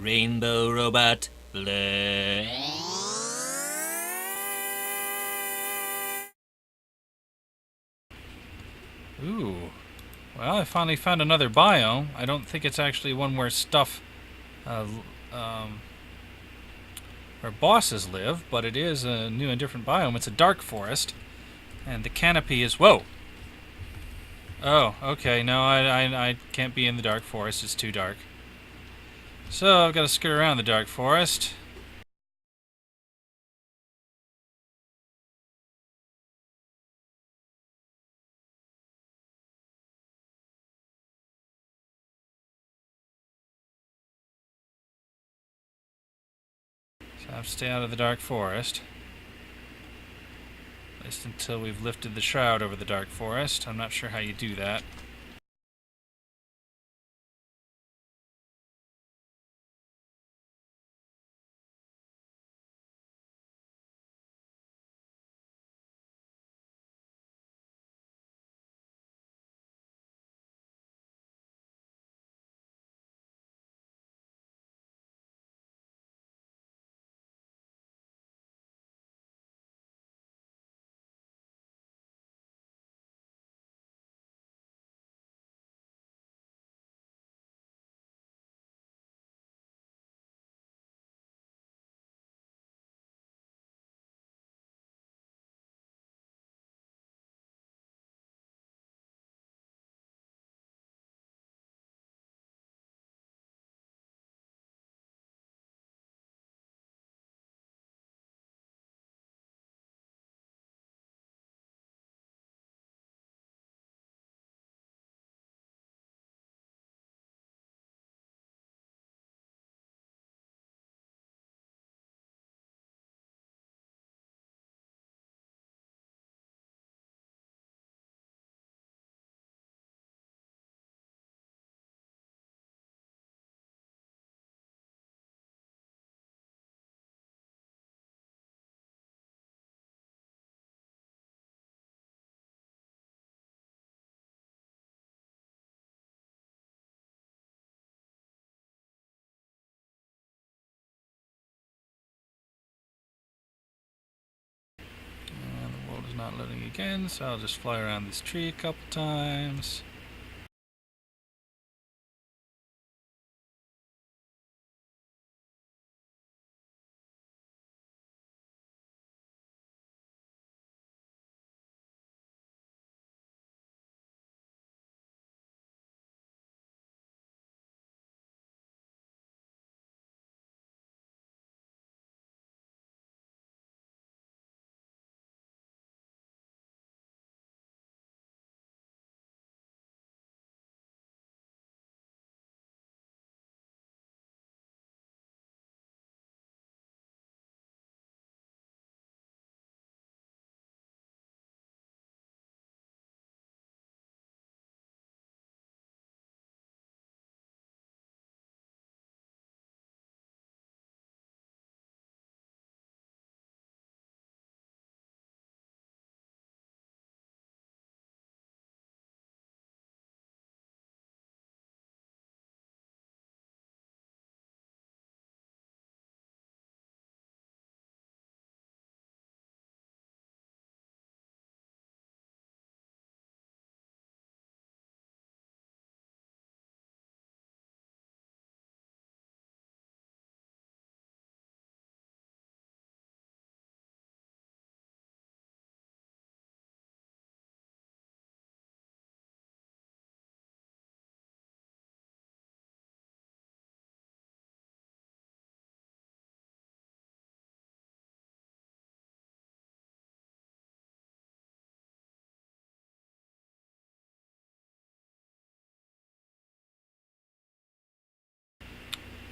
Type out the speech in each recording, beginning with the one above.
Rainbow Robot Blur. Ooh. Well, I finally found another biome. I don't think it's actually one where stuff, uh, um, where bosses live, but it is a new and different biome. It's a dark forest, and the canopy is... Whoa! Oh, okay. No, I can't be in the dark forest. It's too dark. So I've got to skirt around the dark forest. So I have to stay out of the dark forest. At least until we've lifted the shroud over the dark forest. I'm not sure how you do that. And the world is not loading again, so I'll just fly around this tree a couple times.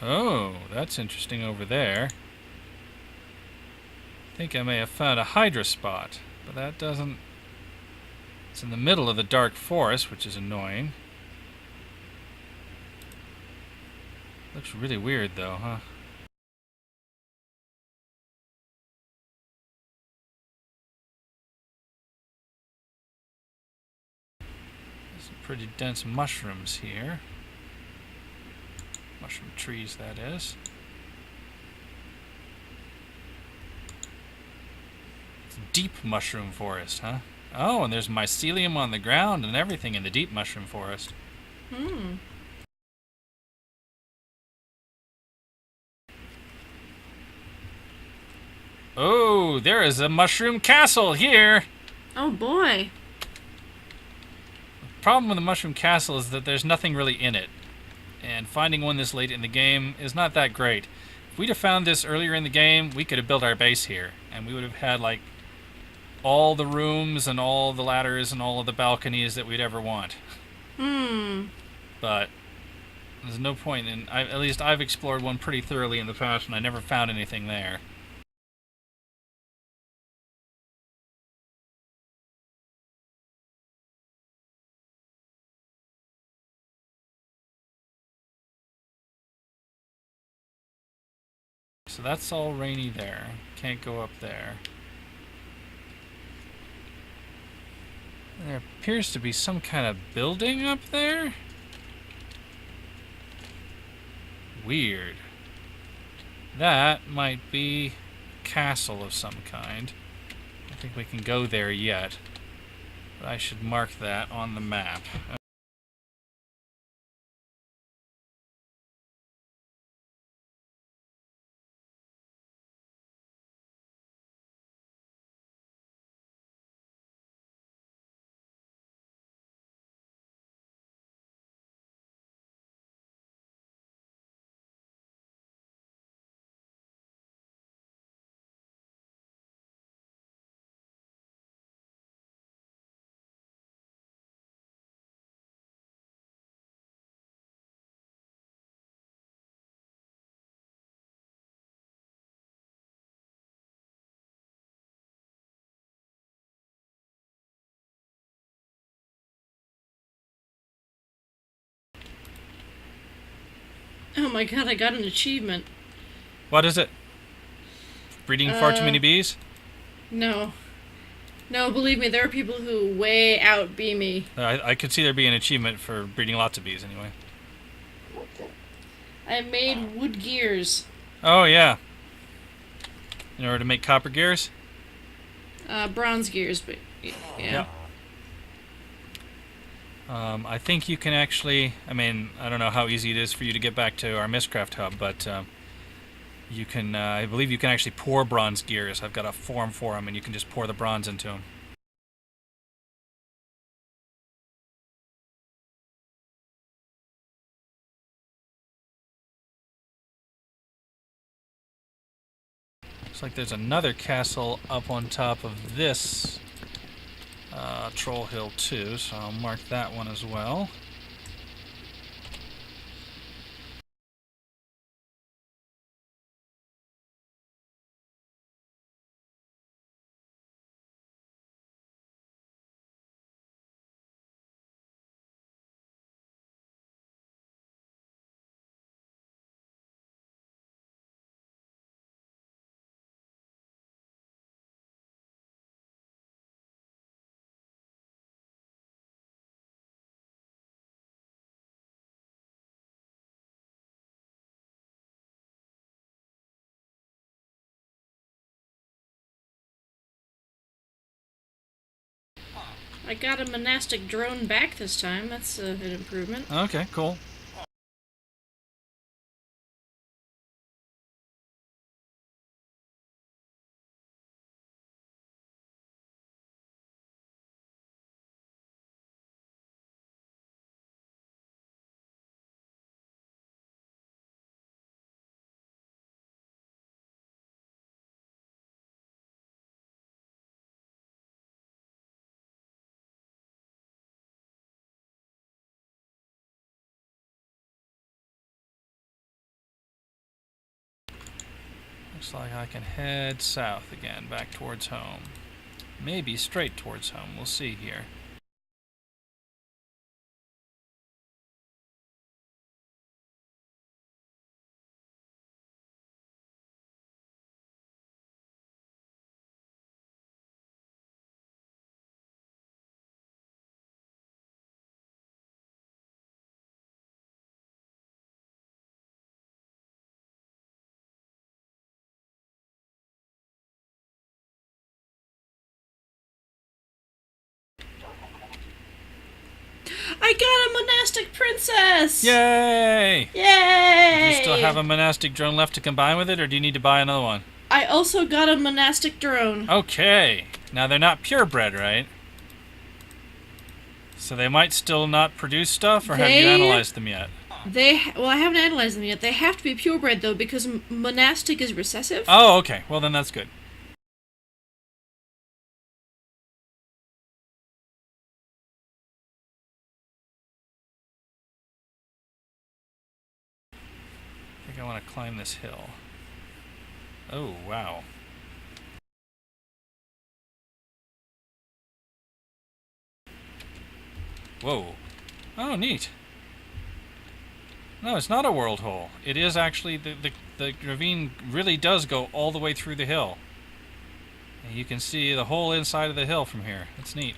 Oh, that's interesting over there. I think I may have found a Hydra spot, but that doesn't... It's in the middle of the dark forest, which is annoying. Looks really weird though, huh? There's some pretty dense mushrooms here. Mushroom trees, that is. It's deep mushroom forest, huh? Oh, and there's mycelium on the ground and everything in the deep mushroom forest. Hmm. Oh, there is a mushroom castle here! Oh boy. The problem with the mushroom castle is that there's nothing really in it. And finding one this late in the game is not that great. If we'd have found this earlier in the game, we could have built our base here. And we would have had, like, all the rooms and all the ladders and all of the balconies that we'd ever want. Hmm. But there's no point in... at least I've explored one pretty thoroughly in the past, and I never found anything there. So that's all rainy there. Can't go up there. There appears to be some kind of building up there. Weird. That might be a castle of some kind. I don't think we can go there yet. But I should mark that on the map. Oh my god, I got an achievement. What is it? Breeding far too many bees? No. No, believe me, there are people who way outbee me. I could see there being an achievement for breeding lots of bees anyway. I made wood gears. Oh, yeah. In order to make copper gears? Bronze gears, but yeah. I think you can actually... I mean, I don't know how easy it is for you to get back to our Mistcraft hub, but you can... I believe you can actually pour bronze gears. I've got a form for them, and you can just pour the bronze into them. Looks like there's another castle up on top of this troll hill too, so I'll mark that one as well. I got a monastic drone back this time. That's an improvement. Okay, cool. Looks like I can head south again, back towards home. Maybe straight towards home. We'll see here. got a monastic princess! Yay! Yay! Do you still have a monastic drone left to combine with it, or do you need to buy another one? I also got a monastic drone. Okay. Now, they're not purebred, right? So they might still not produce stuff, or have you analyzed them yet? Well, I haven't analyzed them yet. They have to be purebred, though, because monastic is recessive. Oh, okay. Well, then that's good. I think I want to climb this hill. Oh, wow. Whoa. Oh, neat. No, it's not a world hole. It is actually, the ravine really does go all the way through the hill. And you can see the whole inside of the hill from here. It's neat.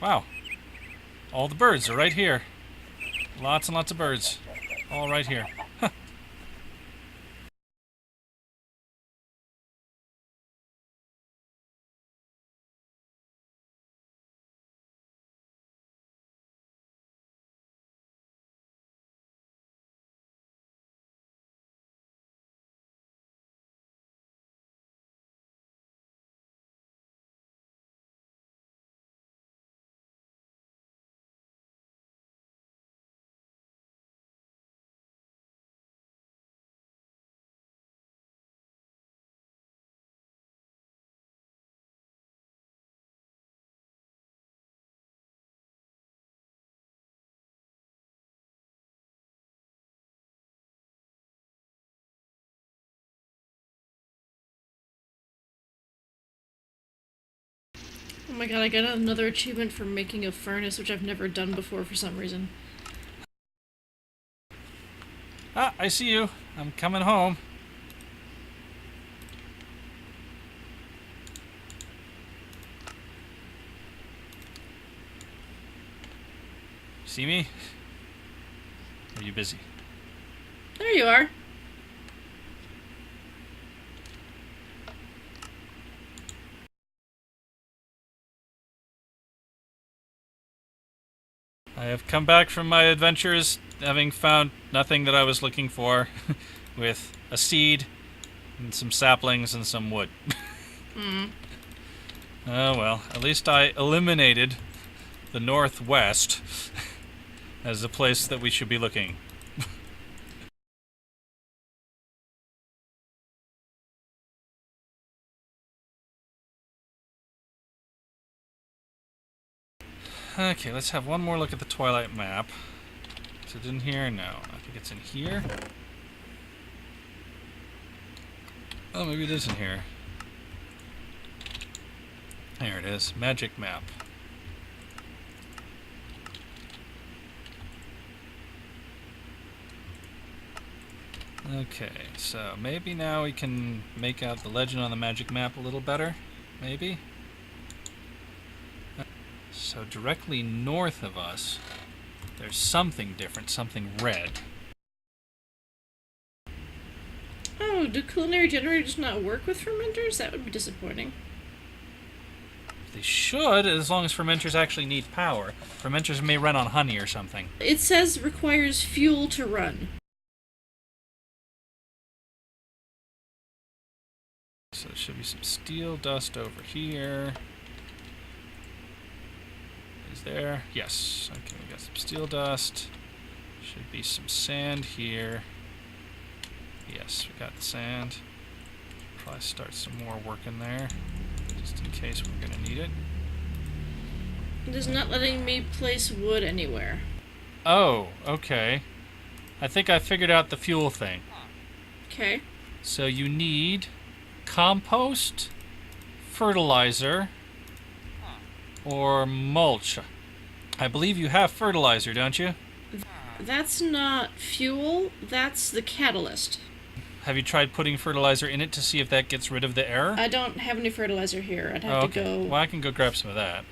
Wow. All the birds are right here. Lots and lots of birds. All right here. Huh. Oh my god, I got another achievement for making a furnace, which I've never done before for some reason. Ah, I see you. I'm coming home. See me? Are you busy? There you are. I have come back from my adventures having found nothing that I was looking for, with a seed and some saplings and some wood. Oh well, at least I eliminated the northwest as the place that we should be looking. Okay, let's have one more look at the Twilight map. Is it in here? No. I think it's in here. Oh, maybe it is in here. There it is. Magic map. Okay, so maybe now we can make out the legend on the magic map a little better. Maybe? So directly north of us, there's something different, something red. Oh, do culinary generators not work with fermenters? That would be disappointing. They should, as long as fermenters actually need power. Fermenters may run on honey or something. It says requires fuel to run. So there should be some steel dust over here. Is there? Yes. Okay, we got some steel dust. Should be some sand here. Yes, we got the sand. Probably start some more work in there, just in case we're gonna need it. It is not letting me place wood anywhere. Oh, okay. I think I figured out the fuel thing. Okay. So you need compost, fertilizer, or mulch. I believe you have fertilizer, don't you? That's not fuel, that's the catalyst. Have you tried putting fertilizer in it to see if that gets rid of the error? I don't have any fertilizer here. I'd have to go... Well, I can go grab some of that.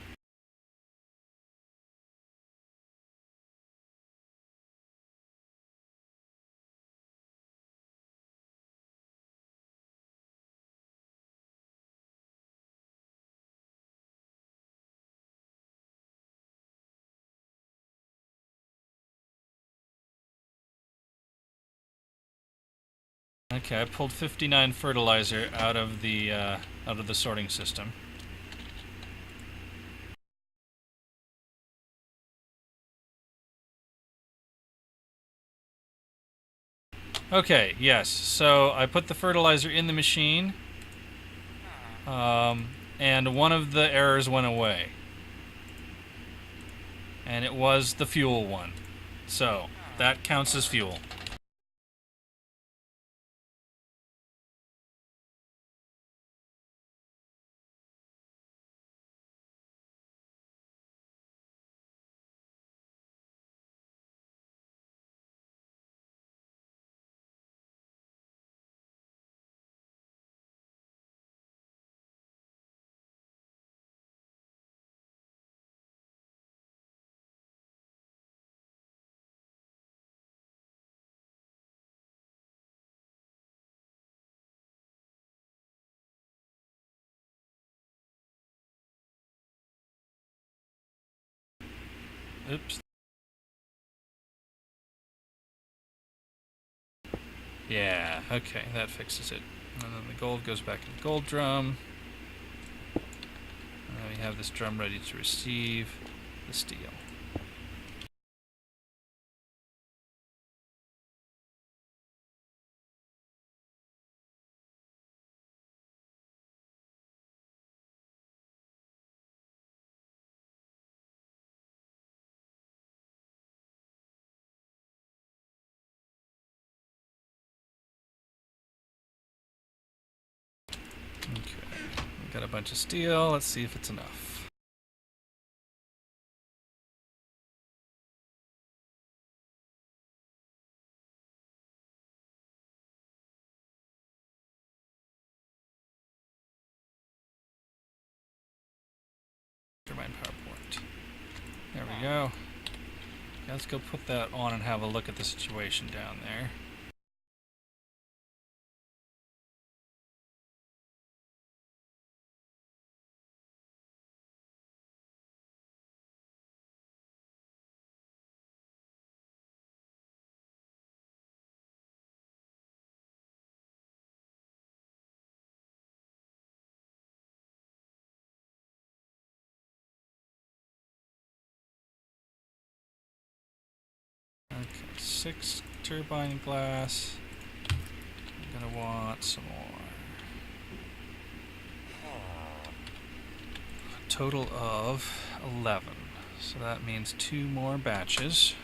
Okay, I pulled 59 fertilizer out of the sorting system. Okay, yes. So I put the fertilizer in the machine, and one of the errors went away, and it was the fuel one. So that counts as fuel. Oops. Yeah, okay, that fixes it. And then the gold goes back in the gold drum. And then we have this drum ready to receive the steel. Okay, we got a bunch of steel. Let's see if it's enough. Turbine power port. There we go. Okay, let's go put that on and have a look at the situation down there. Okay, 6 turbine glass. I'm gonna want some more. A total of 11. So that means 2 more batches.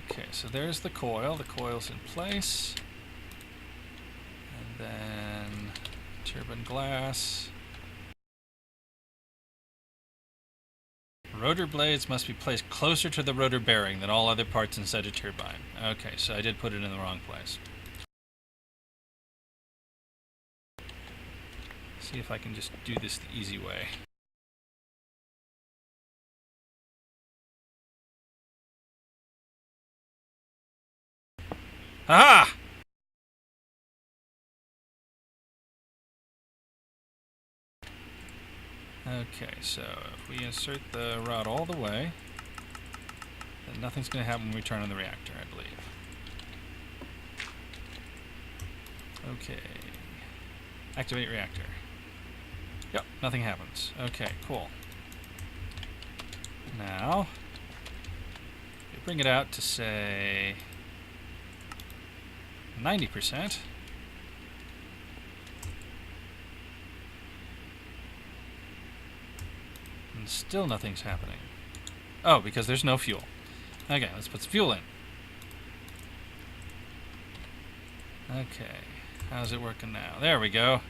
Okay, so there's the coil. The coil's in place. And then turbine glass. Rotor blades must be placed closer to the rotor bearing than all other parts inside a turbine. Okay, so I did put it in the wrong place. See if I can just do this the easy way. Aha! Okay, so if we insert the rod all the way, then nothing's going to happen when we turn on the reactor, I believe. Okay. Activate reactor. Yep, nothing happens. Okay, cool. Now, we bring it out to, say, 90%. And still nothing's happening. Oh, because there's no fuel. Okay, let's put some fuel in. Okay, how's it working now? There we go.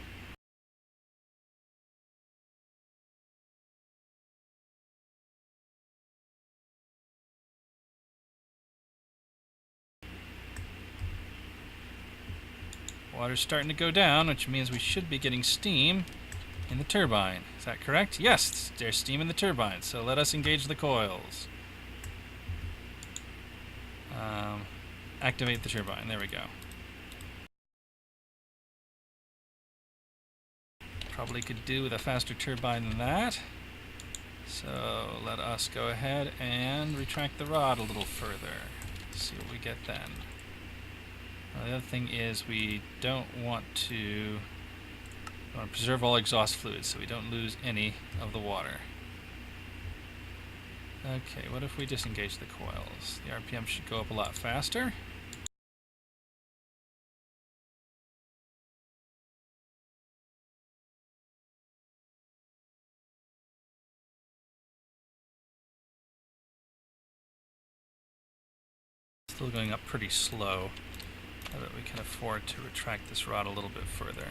Water's starting to go down, which means we should be getting steam in the turbine. Is that correct? Yes, there's steam in the turbine, so let us engage the coils. Activate the turbine. There we go. Probably could do with a faster turbine than that. So let us go ahead and retract the rod a little further. See what we get then. Now, the other thing is we don't want to preserve all exhaust fluids so we don't lose any of the water. Okay, what if we disengage the coils? The RPM should go up a lot faster. Still going up pretty slow, but we can afford to retract this rod a little bit further.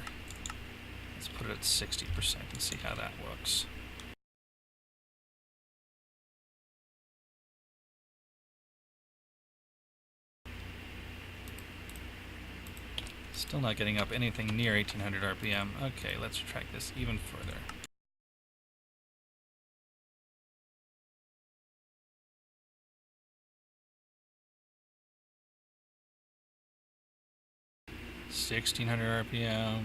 Let's put it at 60% and see how that works. Still not getting up anything near 1800 RPM. Okay, let's retract this even further. $1,600 RPM.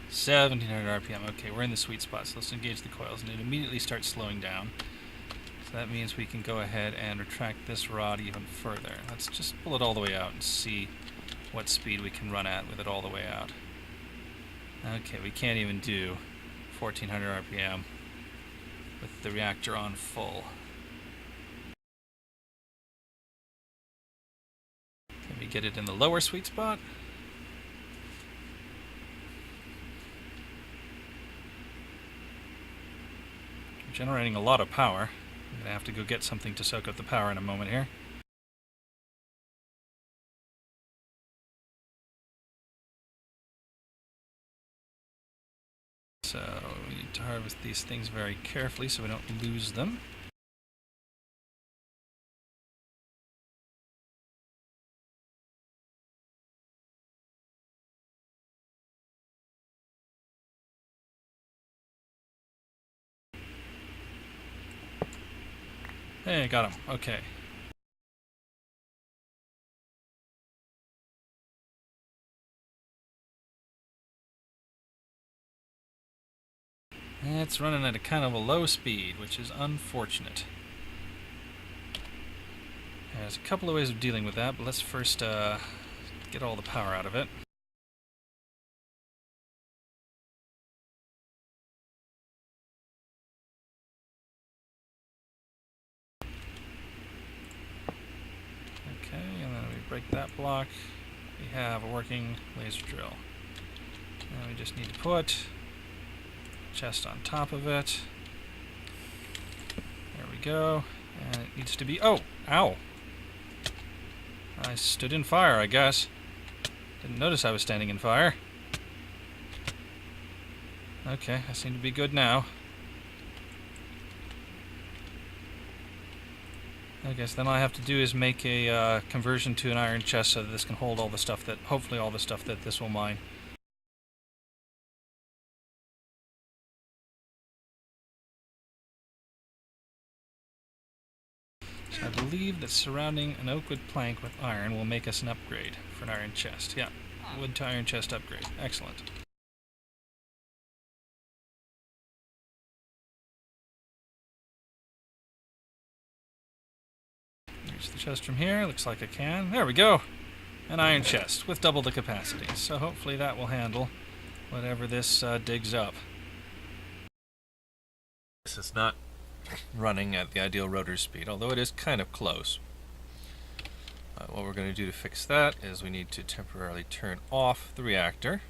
$1,700 RPM. Okay, we're in the sweet spot, so let's engage the coils, and it immediately starts slowing down. So that means we can go ahead and retract this rod even further. Let's just pull it all the way out and see what speed we can run at with it all the way out. Okay, we can't even do 1,400 RPM with the reactor on full. Can we get it in the lower sweet spot? We're generating a lot of power. I'm going to have to go get something to soak up the power in a moment here. So we need to harvest these things very carefully so we don't lose them. Hey, got him. Okay. It's running at a kind of a low speed, which is unfortunate. There's a couple of ways of dealing with that, but let's first get all the power out of it. Okay, and then we break that block. We have a working laser drill. And we just need to put a chest on top of it. There we go. And it needs to be... Oh! Ow! I stood in fire, I guess. Didn't notice I was standing in fire. Okay, I seem to be good now. I guess then all I have to do is make a conversion to an iron chest so that this can hold all the stuff that, hopefully all the stuff that this will mine. So I believe that surrounding an oak wood plank with iron will make us an upgrade for an iron chest. Yeah, wood to iron chest upgrade. Excellent. reach the chest from here. Looks like I can. There we go. An iron chest with double the capacity. So hopefully that will handle whatever this digs up. This is not running at the ideal rotor speed, although it is kind of close. What we're going to do to fix that is we need to temporarily turn off the reactor.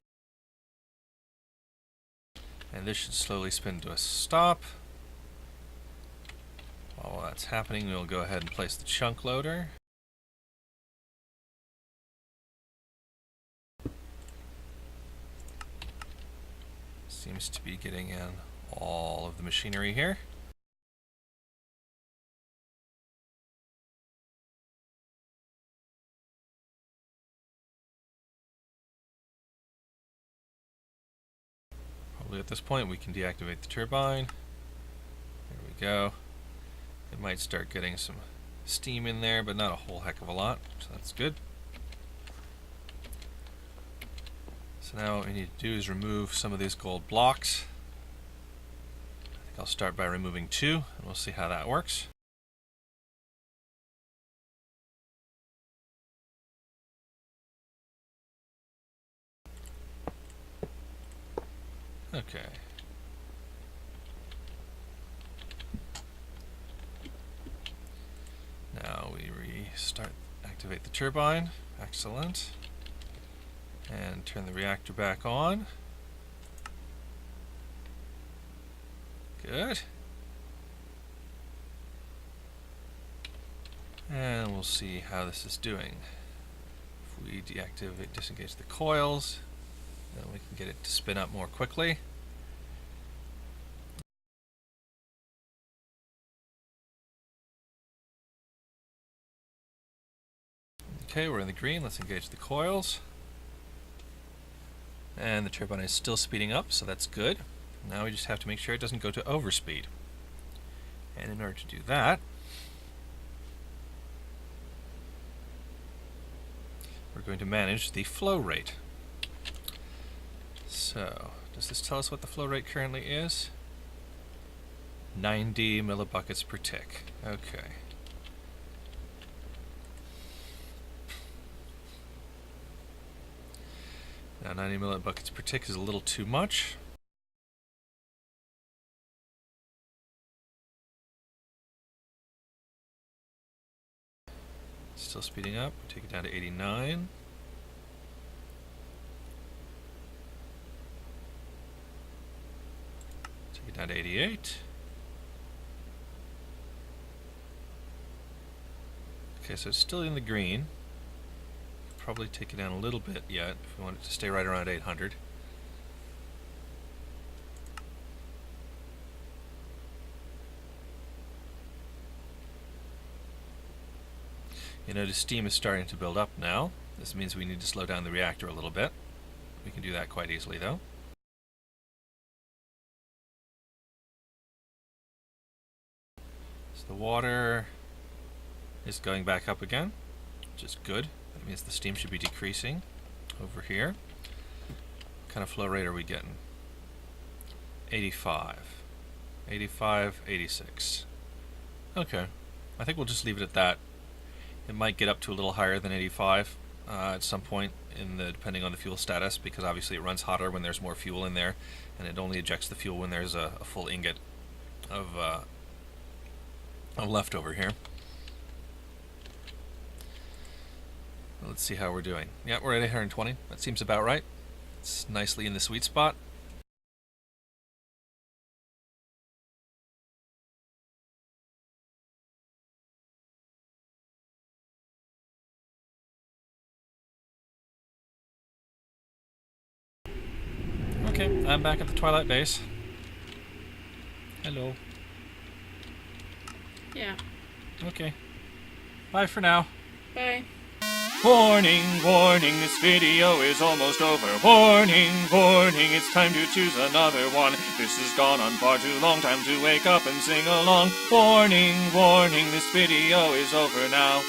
And this should slowly spin to a stop. While that's happening, we'll go ahead and place the chunk loader. Seems to be getting in all of the machinery here. Probably at this point we can deactivate the turbine. There we go. It might start getting some steam in there, but not a whole heck of a lot, so that's good. So now what we need to do is remove some of these gold blocks. I think I'll start by removing 2, and we'll see how that works. Okay. Now we activate the turbine. Excellent. And turn the reactor back on. Good. And we'll see how this is doing. If we disengage the coils, then we can get it to spin up more quickly. Okay, we're in the green. Let's engage the coils. And the turbine is still speeding up, so that's good. Now we just have to make sure it doesn't go to overspeed. And in order to do that, we're going to manage the flow rate. So, does this tell us what the flow rate currently is? 90 millibuckets per tick. Okay. Now 90 millibuckets per tick is a little too much. Still speeding up. We take it down to 89. Take it down to 88. Okay, so it's still in the green. Probably take it down a little bit yet if we want it to stay right around 800. You notice steam is starting to build up now. This means we need to slow down the reactor a little bit. We can do that quite easily though. So the water is going back up again, which is good. That means the steam should be decreasing over here. What kind of flow rate are we getting? 85. 85, 86. Okay. I think we'll just leave it at that. It might get up to a little higher than 85 at some point, depending on the fuel status, because obviously it runs hotter when there's more fuel in there, and it only ejects the fuel when there's a full ingot of leftover here. Let's see how we're doing. Yeah, we're at 820. That seems about right. It's nicely in the sweet spot. Okay, I'm back at the Twilight Base. Hello. Yeah. Okay. Bye for now. Bye. Warning, warning, this video is almost over. Warning, warning, it's time to choose another one. This has gone on far too long, time to wake up and sing along. Warning, warning, this video is over now.